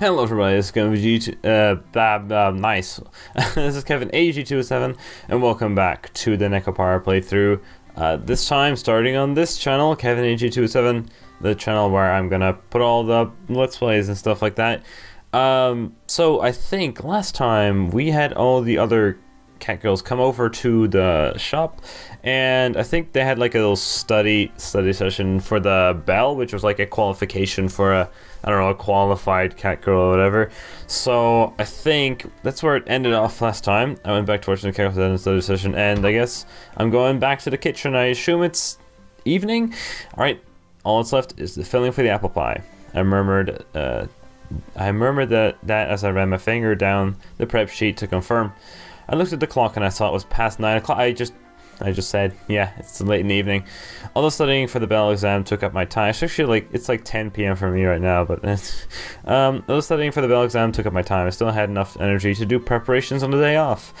Hello everybody, this is Kevin nice. This is Kevin AG207 and welcome back to the Nekopara playthrough. This time starting on this channel, Kevin AG207, the channel where I'm gonna put all the Let's Plays and stuff like that. So I think last time we had all the other Catgirls come over to the shop, and I think they had like a little study session for the bell, which was like a qualification for a, I don't know, a qualified Catgirl or whatever. So I think that's where it ended off last time. I went back to watching the Catgirls in the study session, and I guess I'm going back to the kitchen. I assume it's evening. All right, all that's left is the filling for the apple pie. I murmured that as I ran my finger down the prep sheet to confirm. I looked at the clock and I saw it was past 9 o'clock. I just said, yeah, it's late in the evening. Although studying for the bell exam took up my time. It's like 10 p.m. for me right now, but although studying for the bell exam took up my time, I still had enough energy to do preparations on the day off.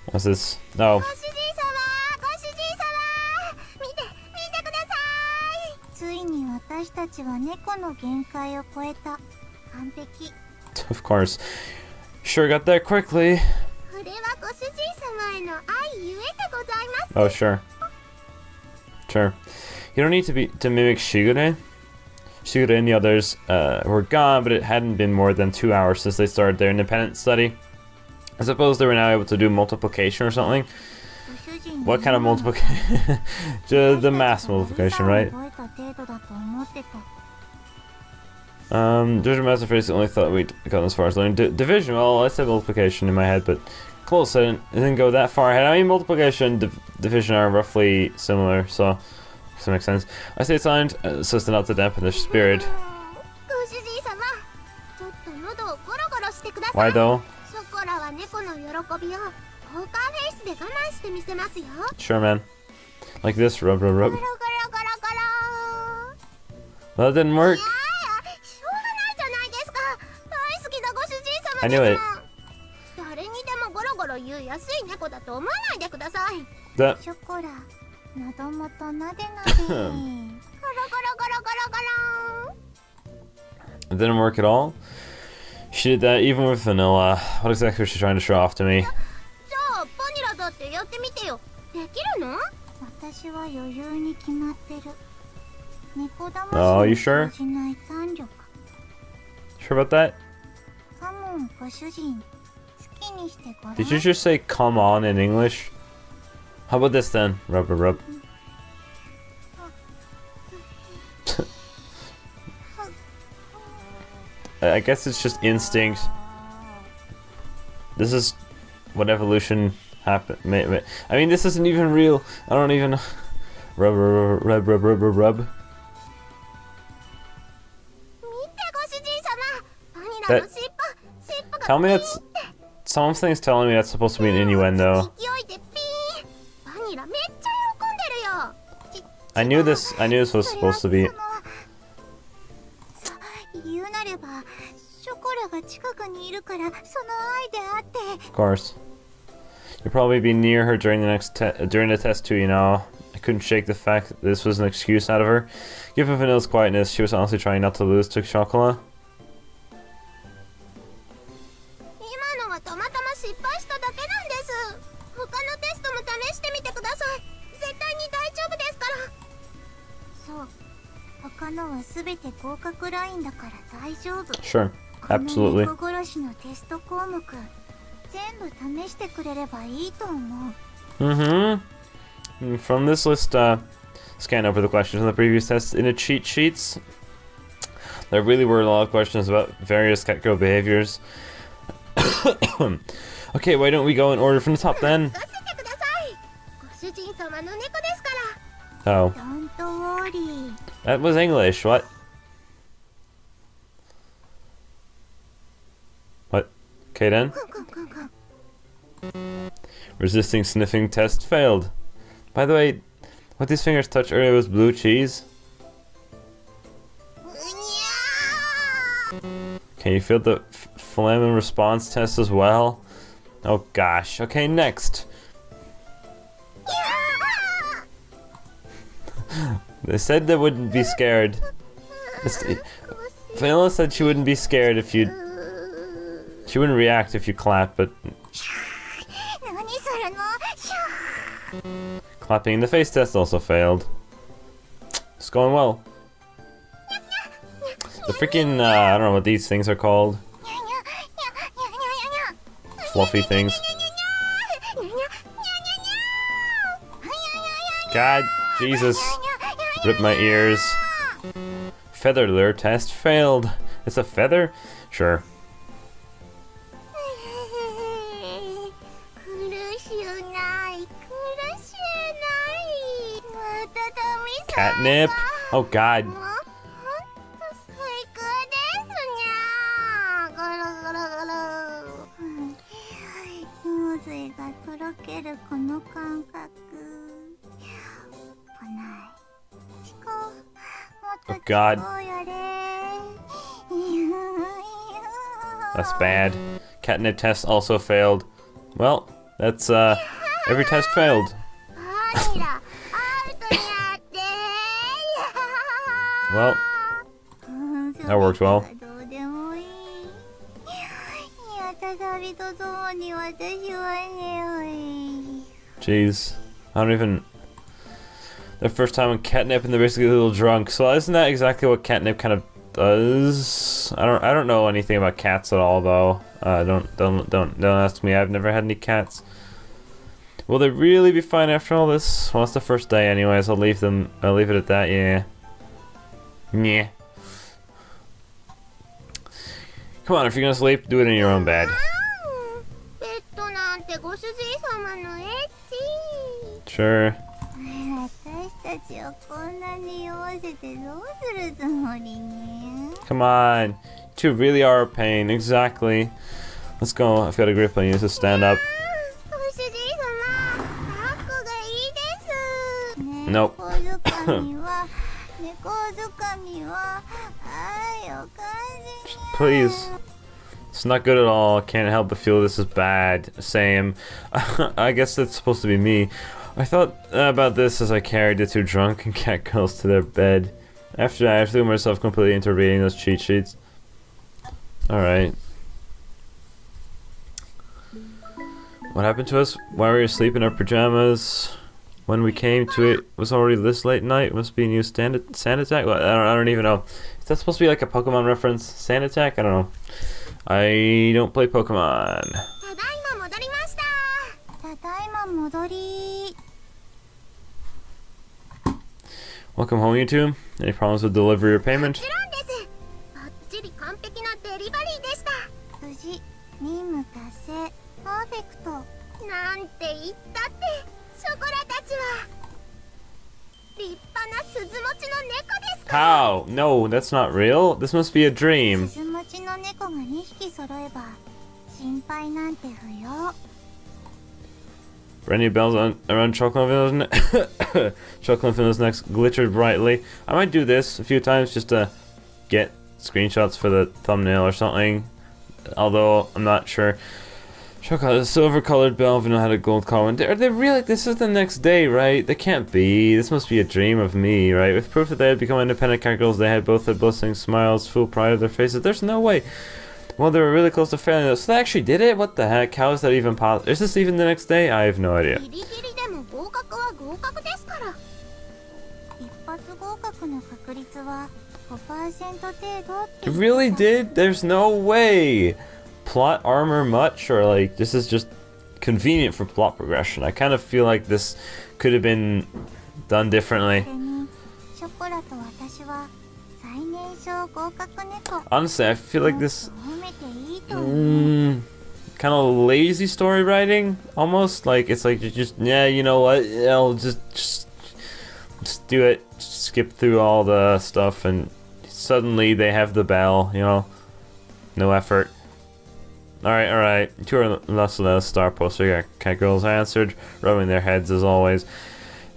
What's this? No. Of course. Sure got there quickly. Oh, sure. Sure. You don't need to mimic Shigure. Shigure and the others were gone, but it hadn't been more than 2 hours since they started their independent study. I suppose they were now able to do multiplication or something. What kind of multiplication? The mass multiplication, right? Division Master Face only thought we'd gotten as far as learning division. Well, I said multiplication in my head, but close. I didn't go that far ahead. I mean, multiplication and division are roughly similar, so that makes sense. I stayed silent so as to not to dampen their spirit. Why though? Sure, man. Like this, rub, rub, rub. Well, that didn't work. I knew it. That. It didn't work at all. She did that even with vanilla. What exactly was she trying to show off to me? Oh, you sure? Sure about that? Did you just say come on in English? How about this then? Rub, rub, rub. I guess it's just instinct. This is what evolution happened. I mean, this isn't even real. I don't even. Rub, rub, rub, rub, rub, rub, rub. Tell me that's. Something's telling me that's supposed to be an innuendo. I knew this was supposed to be. Of course. You'll probably be near her during the test too, you know. I couldn't shake the fact that this was an excuse out of her. Given Vanilla's quietness, she was honestly trying not to lose to Chocolat. Sure, absolutely. From this list, scan over the questions on the previous tests in the cheat sheets. There really were a lot of questions about various Catgirl behaviors. Okay, why don't we go in order from the top then? Oh. That was English, what? What? Okay then. Resisting sniffing test failed. By the way, what these fingers touched earlier was blue cheese. Can you feel the phlegm and response test as well? Oh gosh. Okay, next. They said they wouldn't be scared. Vanilla said she wouldn't be scared if you... She wouldn't react if you clap, but... Clapping in the face test also failed. It's going well. The freaking, I don't know what these things are called. Fluffy things. God, Jesus. Rip my ears. Feather lure test failed. It's a feather? Sure. Catnip? Oh God. Oh God. That's bad. Catnip test also failed. Well, that's every test failed. Well, that worked well. Jeez, I don't even... Their first time on catnip and they're basically a little drunk. So isn't that exactly what catnip kind of does? I don't know anything about cats at all though. Don't ask me. I've never had any cats. Will they really be fine after all this? Well, it's the first day anyways. I'll leave it at that. Yeah. Yeah. Come on, if you're gonna sleep, do it in your own bed. Sure. Come on. You two really are a pain. Exactly. Let's go. I've got a grip on you, so stand up. Nope. Please. It's not good at all. Can't help but feel this is bad. Same. I guess that's supposed to be me. I thought about this as I carried the two drunken catgirls to their bed. After that, I threw myself completely into reading those cheat sheets. Alright. What happened to us? Why were we asleep in our pajamas? When we came to it, was already this late night. It must be a new sand attack. Well, I don't even know. Is that supposed to be like a Pokemon reference? Sand attack? I don't know. I don't play Pokemon. Welcome home, you two. Any problems with delivery or payment? How? No, that's not real. This must be a dream. Brandy bells around Chocolate Vanilla's necks glittered brightly. I might do this a few times just to get screenshots for the thumbnail or something. Although, I'm not sure. Chocolate, a silver-colored bell, Vanilla had a gold collar. Are they really? This is the next day, right? They can't be. This must be a dream of me, right? With proof that they had become independent catgirls, they had both had blessing smiles, full pride of their faces. There's no way. Well, they were really close to failing though. So they actually did it? What the heck? How is that even possible? Is this even the next day? I have no idea. You really did? There's no way! Plot armor much? Or like, this is just convenient for plot progression. I kind of feel like this could have been done differently. Honestly, I feel like this kind of lazy story writing, almost. Like, it's like, just yeah, you know what, I'll just do it, just skip through all the stuff, and suddenly they have the bell, you know, no effort. Alright, two are less star poster. Yeah, catgirls answered, rubbing their heads as always.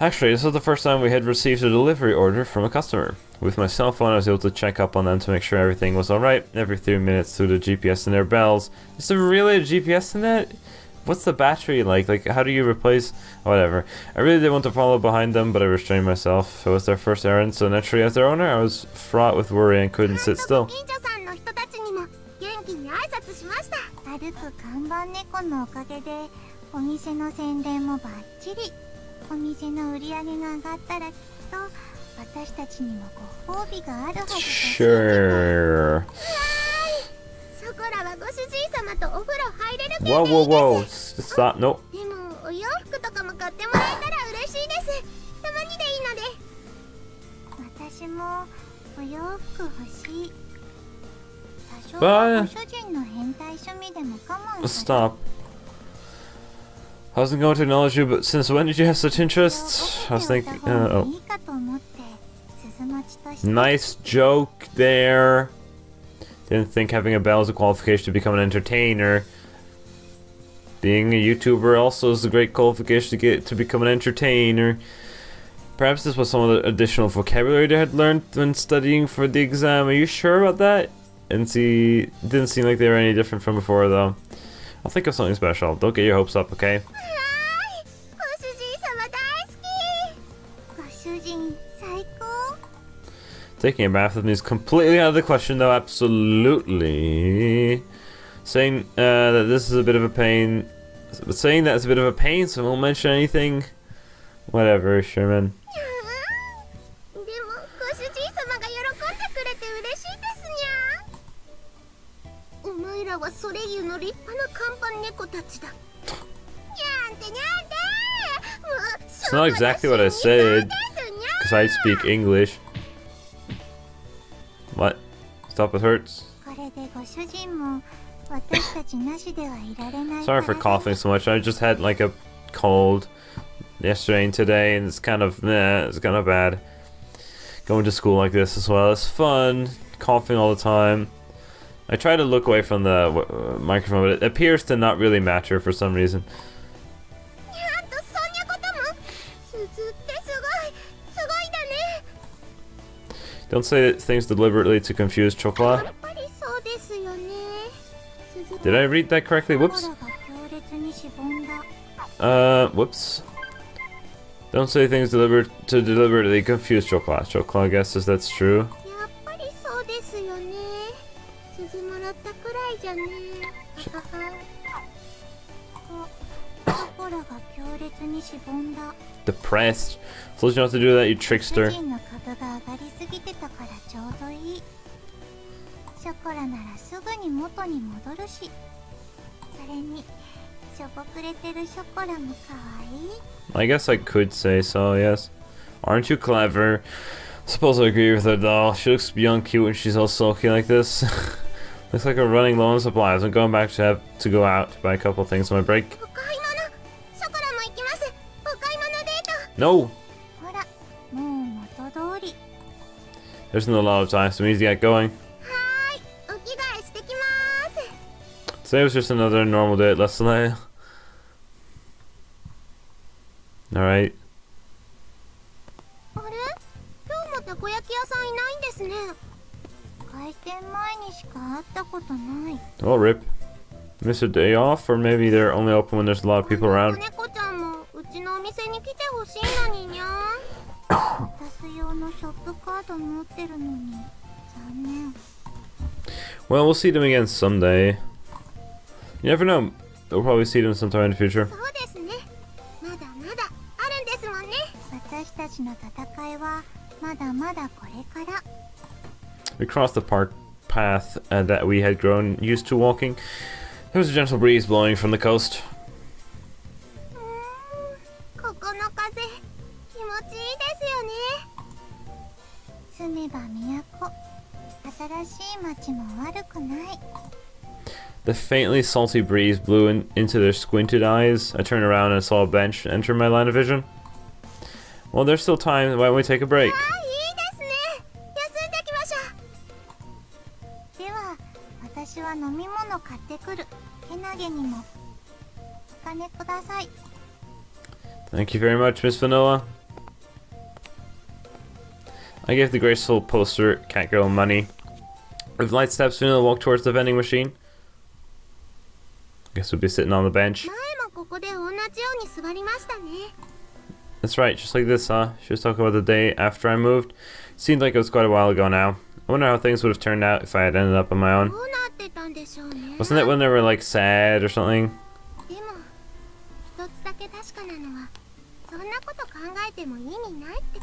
Actually, this was the first time we had received a delivery order from a customer. With my cell phone, I was able to check up on them to make sure everything was alright every 3 minutes through the GPS in their bells. Is there really a GPS in that? What's the battery like? Like, how do you replace... Whatever. I really did want to follow behind them, but I restrained myself. It was their first errand, so naturally as their owner, I was fraught with worry and couldn't sit still. 歩く看板猫のおかげでお店の宣伝もバッチリ。お店の売り上げが上がったらきっと私たちにもご褒美があるはずです。Sure. ショコラはご主人様とお風呂入れるけど。 Whoa, whoa, whoa. Stop. No. でもお洋服とかも買ってもらえたら嬉しいです。たまにでいいので。私もお洋服欲しい。多少はご主人の変態趣味でも我慢。 Stop. I wasn't going to acknowledge you, but since when did you have such interests? I was thinking... oh. Nice joke there. Didn't think having a bell is a qualification to become an entertainer. Being a YouTuber also is a great qualification to get to become an entertainer. Perhaps this was some of the additional vocabulary they had learned when studying for the exam. Are you sure about that? And see, didn't seem like they were any different from before though. I'll think of something special. Don't get your hopes up, okay? Taking a bath with me is completely out of the question though, absolutely. Saying that this is a bit of a pain, but saying that it's a bit of a pain, so I won't mention anything. Whatever, Sherman. It's not exactly what I said, because I speak English. What? Stop, it hurts. Sorry for coughing so much. I just had like a cold yesterday and today, and it's kind of bad. Going to school like this as well. It's fun. Coughing all the time. I try to look away from the microphone, but it appears to not really matter for some reason. Don't say things deliberately to confuse Chocolat. Did I read that correctly? Whoops. Whoops. Don't say things to deliberately confuse Chocolat. Chocolat guesses that's true. Depressed. Told you not to do that, you trickster. I guess I could say so, yes. Aren't you clever? Suppose I agree with her though. She looks beyond cute when she's all sulky like this. Looks like we're running low on supplies. I'm going back to have to go out to buy a couple things on my break. No! There's not a lot of time, so we need to get going. Today was just another normal day at Les Soleil. Alright. Oh, rip. Miss a day off, or maybe they're only open when there's a lot of people around. Well, we'll see them again someday. You never know. We'll probably see them sometime in the future. We crossed the park path that we had grown used to walking. There was a gentle breeze blowing from the coast. The faintly salty breeze blew into their squinted eyes. I turned around and saw a bench enter my line of vision. Well, there's still time. Why don't we take a break? Thank you very much, Miss Vanilla. I gave the graceful poster Catgirl money. With light steps, Vanilla walked towards the vending machine. Guess we'll be sitting on the bench. こで同じように座りましたね。 That's right, just like this, huh? She was talking about the day after I moved. Seemed like it was quite a while ago now. I wonder how things would have turned out if I had ended up on my ど own. うなってたんでしょうね。 Wasn't it when they were like sad or something? でも一つだけ確かなのはそんなこと考えても意味ないって。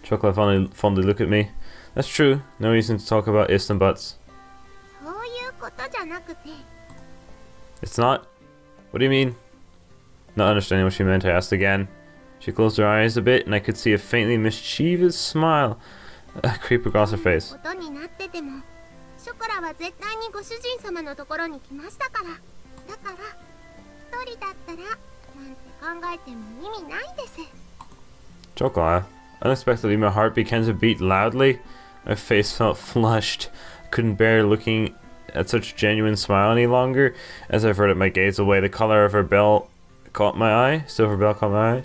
Chocolate fondly looked at me. That's true. No reason to talk about ifs and buts. そういうことじゃなくて。 It's not? What do you mean? Not understanding what she meant, I asked again. She closed her eyes a bit, and I could see a faintly mischievous smile creep across her face. ことになっててもショコラは絶対にご主人様のところに来ましたから。だから一人だったらなんて考えても意味ないです。 Chocolate. Unexpectedly, my heart began to beat loudly. My face felt flushed. I couldn't bear looking at such a genuine smile any longer. As I averted my gaze away, the color of her bell caught my eye. Silver bell caught my eye.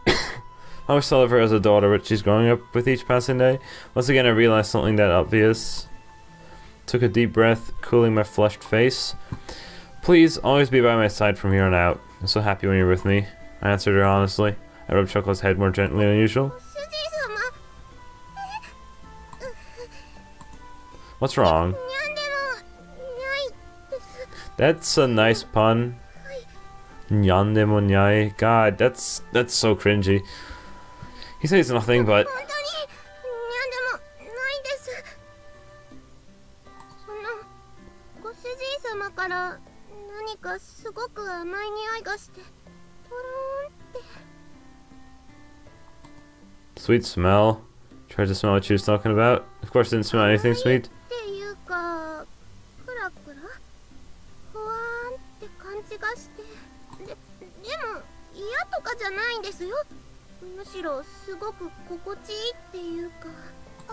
I always thought of her as a daughter, but she's growing up with each passing day. Once again, I realized something that obvious. Took a deep breath, cooling my flushed face. Please, always be by my side from here on out. I'm so happy when you're with me. I answered her honestly. I rubbed Chocolate's head more gently than usual. ご主人様。 What's wrong? にゃんでもないです。 That's a nice pun. Nyandemo nyai. God, that's so cringy. He says nothing, but 本当ににゃんでもないです。そのご主人様から何かすごく甘い匂いがしてとろーんって。 sweet smell. Tried to smell what she was talking about. Of course, didn't smell anything sweet. っていうかクラクラふわーんって感じがして。でも嫌とかじゃないんですよ。むしろすごく心地いいっていうか。あ、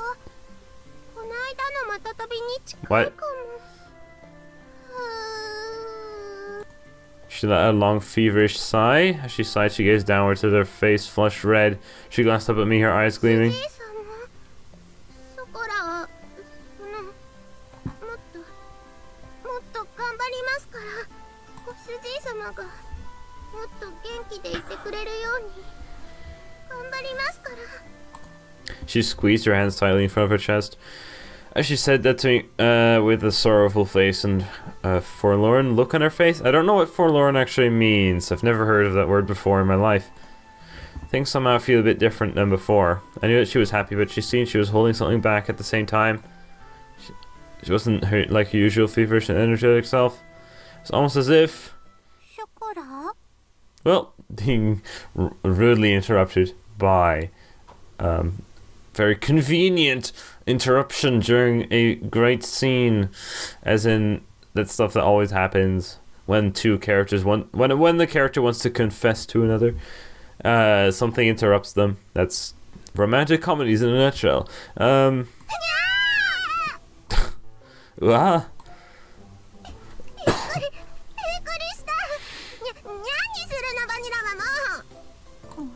この間のまた飛びに近いかも。 What? She let out a long, feverish sigh. As she sighed, she gazed downwards with her face flushed red. She glanced up at me, her eyes お gleaming. じいさま、ショコラはもっと頑張りますから。ご主人様がもっと元気でいてくれるように頑張りますから。 She squeezed her hands tightly in front of her chest. As she said that to me, with a sorrowful face and a forlorn look on her face. I don't know what forlorn actually means. I've never heard of that word before in my life. Things somehow feel a bit different than before. I knew that she was happy, but she seemed she was holding something back at the same time. She wasn't like her usual feverish and energetic self. It's almost as if... ショコラ？ Well, being rudely interrupted by very convenient interruption during a great scene, as in that stuff that always happens when two characters when the character wants to confess to another, something interrupts them. That's romantic comedies in a nutshell. Ah. びっくりした。にゃんにするのバニラはもう。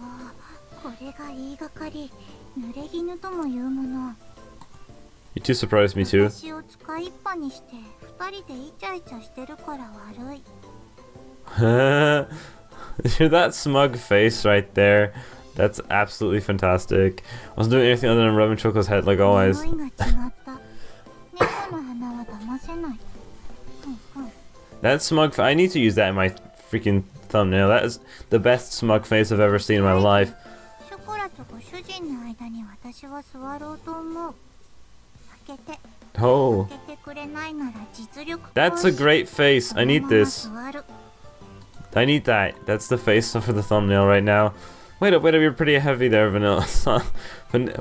これが言いがかり、濡れ衣ともいうもの。 You two surprised me too. 私を使いっぱにして二人でイチャイチャしてるから悪い。That smug face right there. That's absolutely fantastic. I wasn't doing anything other than rubbing Choco's head like always. 匂いが違った。猫の花は騙せない。That smug I need to use that in my freaking thumbnail. That is the best smug face I've ever seen in my life. ショコラとご主人の間に私は座ろうと思う。開けて。 Oh. 開けてくれないなら実力行使。 That's a great face. I need this. そのまま座る。 I need that. That's the face for the thumbnail right now. Wait up, you're pretty heavy there, Vanilla.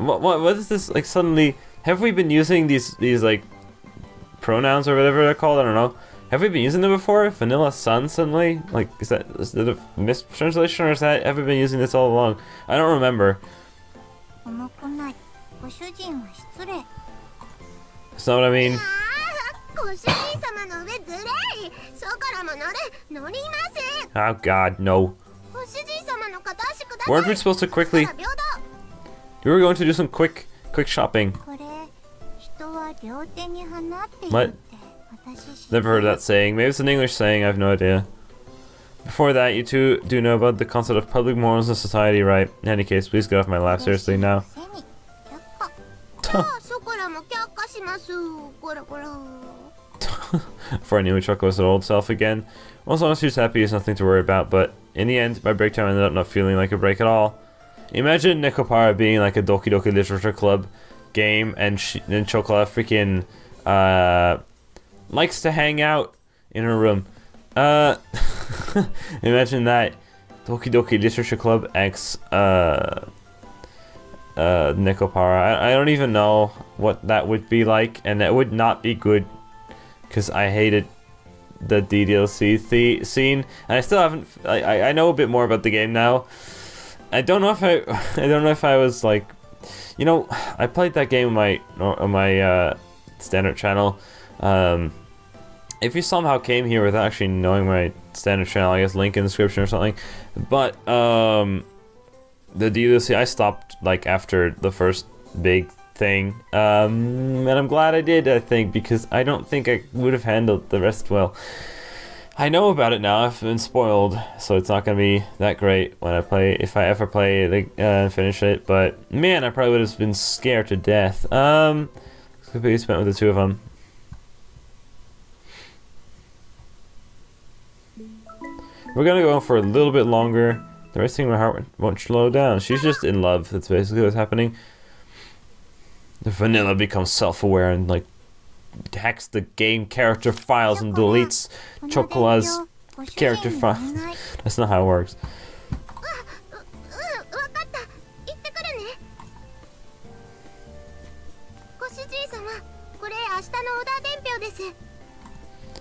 What is this, like, suddenly... Have we been using these like, pronouns or whatever they're called? I don't know. Have we been using them before? Vanilla Sun suddenly? Like, is that a mistranslation, or is that... Have we been using this all along? I don't remember. 重くない。ご主人は失礼。 That's not what I mean. ご主人様の上ずれい。ショコラも乗りません。 Oh god, no. ご主人様の片足ください。 Weren't we supposed to quickly... We were going to do some quick shopping. これ人は両手に花って言 What? って私知 Never heard of that saying. Maybe it's an English saying, I have no idea. Before that, you two do know about the concept of public morals in society, right? In any case, please get off my lap, seriously, now. じゃあショコラも却下します。こらこら。 Before I knew it, Choco was her old self again. Well, as long as she's happy, there's nothing to worry about, but in the end, my break time ended up not feeling like a break at all. Imagine Nekopara being like a Doki Doki Literature Club game, and Chocola freaking likes to hang out in her room. Imagine that. Doki Doki Literature Club X Nekopara. I don't even know what that would be like, and that would not be good because I hated the DDLC scene, and I still haven't. I know a bit more about the game now. I don't know if I was like, you know, I played that game on my standard channel. If you somehow came here without actually knowing my standard channel, I guess link in the description or something. But the DLC, I stopped like after the first big thing, and I'm glad I did, I think, because I don't think I would have handled the rest well. I know about it now, I've been spoiled, so it's not gonna be that great when I play, if I ever play it and finish it, but man, I probably would have been scared to death. Could be spent with the two of them. We're gonna go on for a little bit longer. The racing of my heart won't slow down. She's just in love. That's basically what's happening. The vanilla becomes self-aware and like hacks the game character files and deletes Chocola's character files. That's not how it works.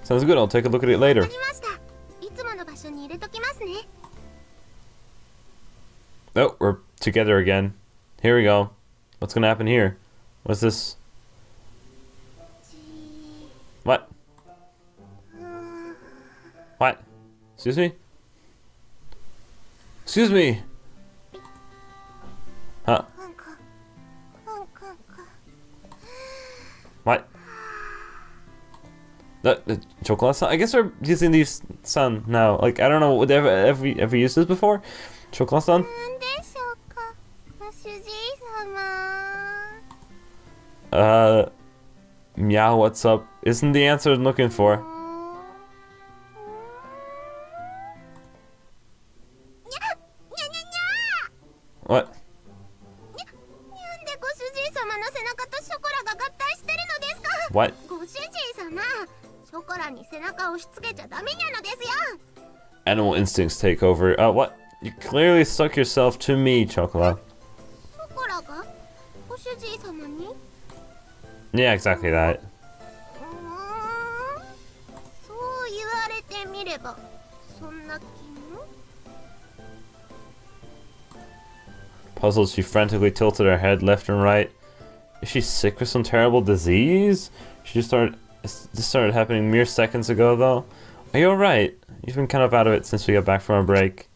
Sounds good. I'll take a look at it later. Oh, we're together again. Here we go. What's gonna happen here? What's this? What? What? Excuse me? Excuse me? Huh? What? The chocolate sun? I guess we're using these sun now. Like, I don't know, would they ever used this before? Chocolate sun? Meow, what's up? Isn't the answer I'm looking for. What? What? Animal instincts take over. What? You clearly stuck yourself to me, Chocola. Yeah, exactly that. Puzzled, she frantically tilted her head left and right. Is she sick with some terrible disease? This started happening mere seconds ago, though. Are you alright? You've been kind of out of it since we got back from our break.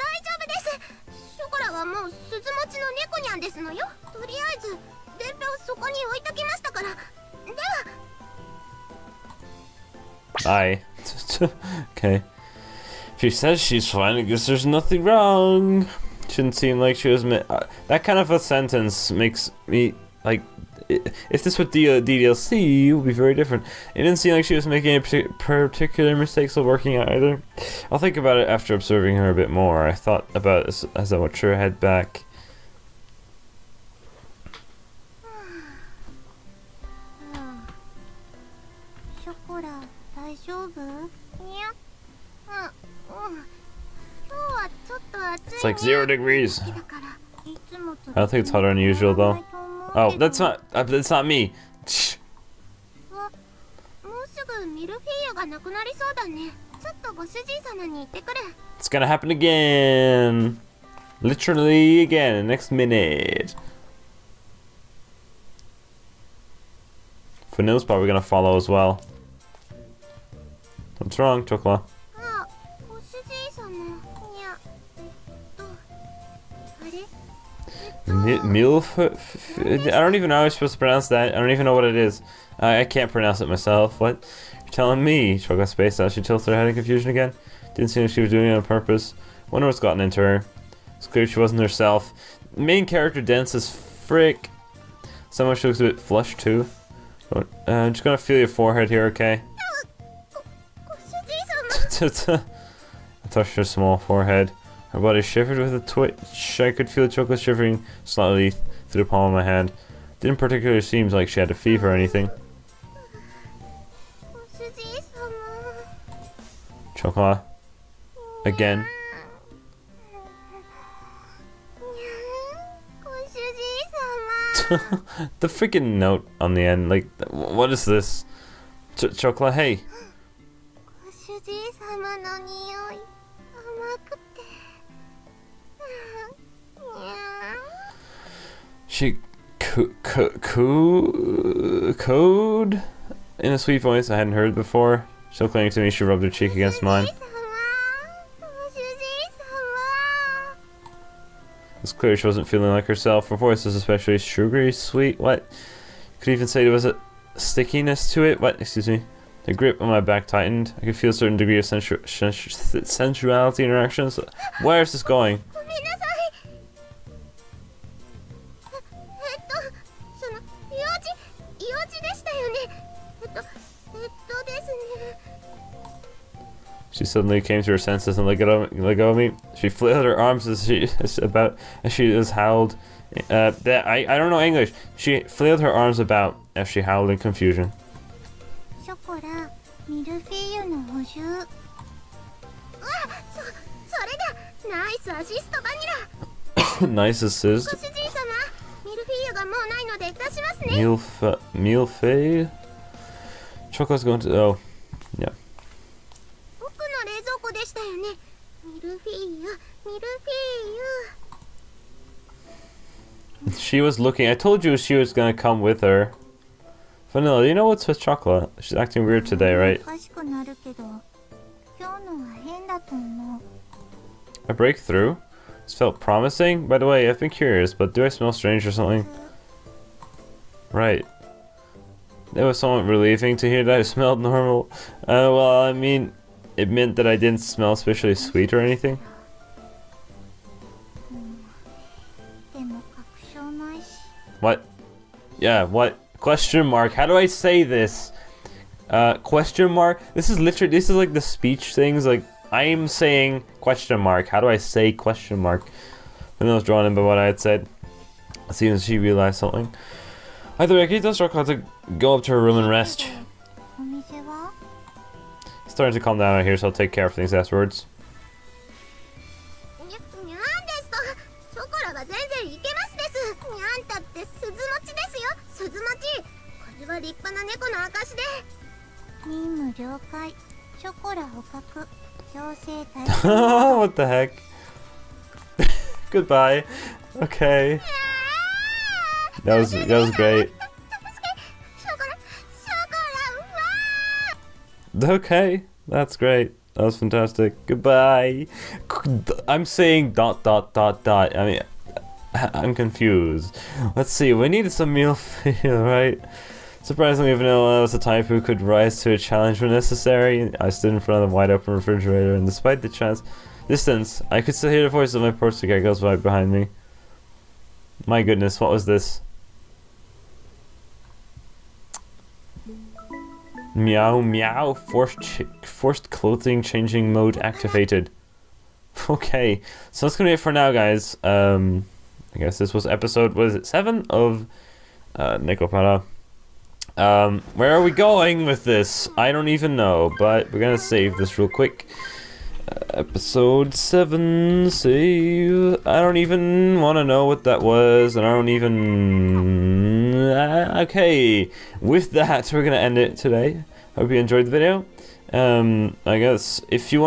Bye. Okay. If she says she's fine, I guess there's nothing wrong. Shouldn't seem like she was that kind of a sentence makes me like, if this was DDLC, it would be very different. It didn't seem like she was making any particular mistakes while working out either. I'll think about it after observing her a bit more. I thought about it as I watched her head back. It's like 0 degrees. I don't think it's hotter than usual though. Oh, that's not me. It's gonna happen again. Literally again in the next minute. Vanilla's probably gonna follow as well. What's wrong, Chocola? Milf? I don't even know how I'm supposed to pronounce that. I don't even know what it is. I can't pronounce it myself. What? You're telling me? Chocola spaced out. She tilted her head in confusion again. Didn't seem like she was doing it on purpose. Wonder what's gotten into her. It's clear she wasn't herself. Main character dense as frick. Someone she looks a bit flushed too. I'm just gonna feel your forehead here, okay? I touched her small forehead. Her body shivered with a twitch. I could feel chocolate shivering slightly through the palm of my hand. Didn't particularly seem like she had a fever or anything. Chocolate. Again. The freaking note on the end, like, what is this? Chocolate, hey. She code in a sweet voice I hadn't heard before. Still clinging to me, she rubbed her cheek against mine. It's clear she wasn't feeling like herself. Her voice was especially sugary sweet. What? You could even say there was a stickiness to it. What? Excuse me. The grip on my back tightened. I could feel a certain degree of sensuality in her actions. Where is this going? She suddenly came to her senses and let go of me. She flailed her arms as she was howled. I don't know English. She flailed her arms about as she howled in confusion. Nice assist. Milfay? Chocolate's going to... Oh, yeah. She was looking. I told you she was gonna come with her. Vanilla, you know what's with Chocolate? She's acting weird today, right? A breakthrough? This felt promising. By the way, I've been curious, but do I smell strange or something? Right. It was somewhat relieving to hear that I smelled normal. Well, I mean, it meant that I didn't smell especially sweet or anything. What? Yeah, what? Question mark. How do I say this? Question mark? This is like the speech things. Like, I'm saying question mark. How do I say question mark? When I was drawn in by what I had said. As soon as she realized something. Either way, Akito's had to go up to her room and rest. It's starting to calm down out here, so I'll take care of things afterwards. What the heck? Goodbye. Okay. That was great. Okay, that's great. That was fantastic. Goodbye. I'm saying ... I mean, I'm confused. Let's see. We needed some meal feel, right? Surprisingly, Vanilla was the type who could rise to a challenge when necessary. I stood in front of the wide open refrigerator, and despite the distance, I could still hear the voice of my poster Catgirls right behind me. My goodness, what was this? Meow meow. Forced clothing changing mode activated. Okay, so that's gonna be it for now, guys. I guess this was episode, what is it, 7 of Nekopara. Where are we going with this? I don't even know, but we're gonna save this real quick. Episode 7, save. I don't even want to know what that was, and I don't even... okay, with that, we're gonna end it today. Hope you enjoyed the video. I guess if you're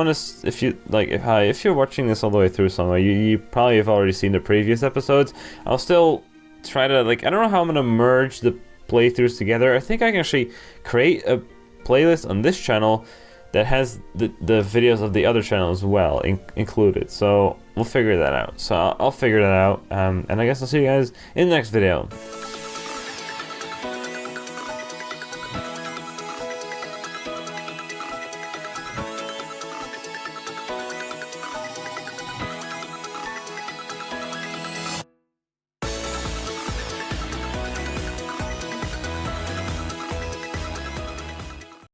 watching this all the way through somewhere, you probably have already seen the previous episodes. I'll still try to, like, I don't know how I'm gonna merge the playthroughs together. I think I can actually create a playlist on this channel that has the videos of the other channel as well included. So we'll figure that out. So I'll figure that out. And I guess I'll see you guys in the next video.